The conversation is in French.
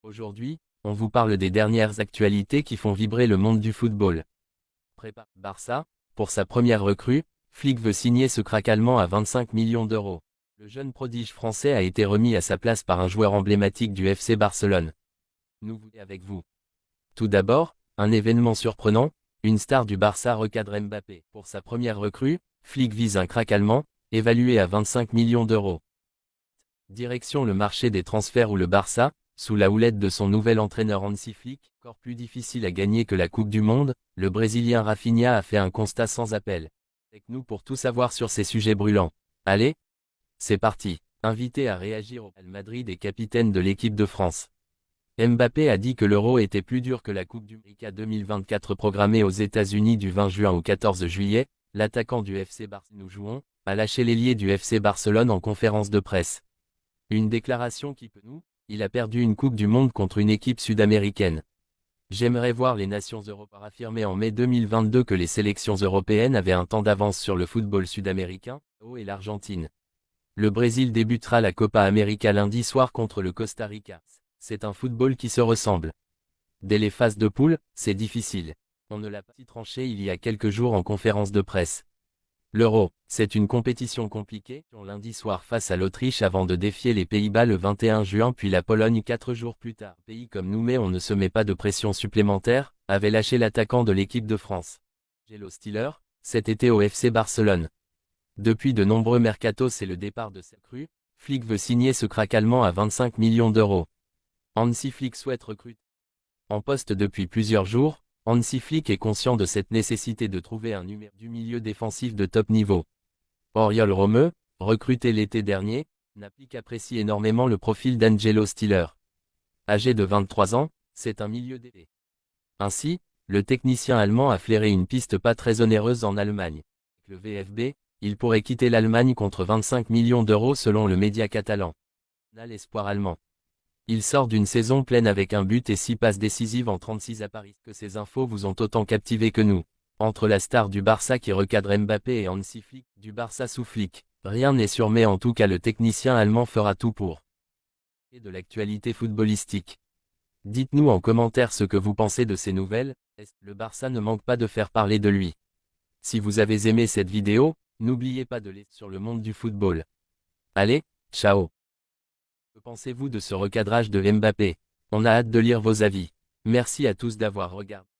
Aujourd'hui, on vous parle des dernières actualités qui font vibrer le monde du football. Prépa Barça, pour sa première recrue, Flick veut signer ce crack allemand à 25 millions d'euros. Le jeune prodige français a été remis à sa place par un joueur emblématique du FC Barcelone. Nous voulons avec vous. Tout d'abord, un événement surprenant, une star du Barça recadre Mbappé. Pour sa première recrue, Flick vise un crack allemand, évalué à 25 millions d'euros. Direction le marché des transferts où le Barça, sous la houlette de son nouvel entraîneur Hansi Flick, encore plus difficile à gagner que la Coupe du Monde, le Brésilien Rafinha a fait un constat sans appel. Avec nous pour tout savoir sur ces sujets brûlants. Allez, c'est parti. Invité à réagir au Real Madrid et capitaine de l'équipe de France. Mbappé a dit que l'Euro était plus dur que la Coupe du Monde 2024 programmée aux États-Unis du 20 juin au 14 juillet. L'attaquant du FC Barcelone, nous jouons, a lâché l'ailier du FC Barcelone en conférence de presse. Une déclaration qui peut nous, il a perdu une Coupe du Monde contre une équipe sud-américaine. J'aimerais voir les nations européennes affirmer en mai 2022 que les sélections européennes avaient un temps d'avance sur le football sud-américain, et l'Argentine. Le Brésil débutera la Copa América lundi soir contre le Costa Rica. C'est un football qui se ressemble. Dès les phases de poule, c'est difficile. On ne l'a pas tranché il y a quelques jours en conférence de presse. L'Euro, c'est une compétition compliquée, lundi soir face à l'Autriche avant de défier les Pays-Bas le 21 juin puis la Pologne 4 jours plus tard. Pays comme nous mais on ne se met pas de pression supplémentaire, avait lâché l'attaquant de l'équipe de France. Angelo Stiller, cet été au FC Barcelone. Depuis de nombreux mercatos et le départ de cette crue, Flick veut signer ce crack allemand à 25 millions d'euros. Hansi Flick souhaite recruter. En poste depuis plusieurs jours, Hansi Flick est conscient de cette nécessité de trouver un numéro du milieu défensif de top niveau. Oriol Romeu, recruté l'été dernier, n'a plus qu'apprécié énormément le profil d'Angelo Stiller. Âgé de 23 ans, c'est un milieu d'été. Ainsi, le technicien allemand a flairé une piste pas très onéreuse en Allemagne. Avec le VfB, il pourrait quitter l'Allemagne contre 25 millions d'euros selon le média catalan. L'espoir allemand. Il sort d'une saison pleine avec un but et 6 passes décisives en 36 à Paris. Que ces infos vous ont autant captivé que nous. Entre la star du Barça qui recadre Mbappé et Hansi Flick, du Barça sous Flick, rien n'est sûr mais en tout cas le technicien allemand fera tout pour. Et de l'actualité footballistique. Dites-nous en commentaire ce que vous pensez de ces nouvelles, le Barça ne manque pas de faire parler de lui. Si vous avez aimé cette vidéo, n'oubliez pas de laisser sur le monde du football. Allez, ciao. Que pensez-vous de ce recadrage de Mbappé? On a hâte de lire vos avis. Merci à tous d'avoir regardé.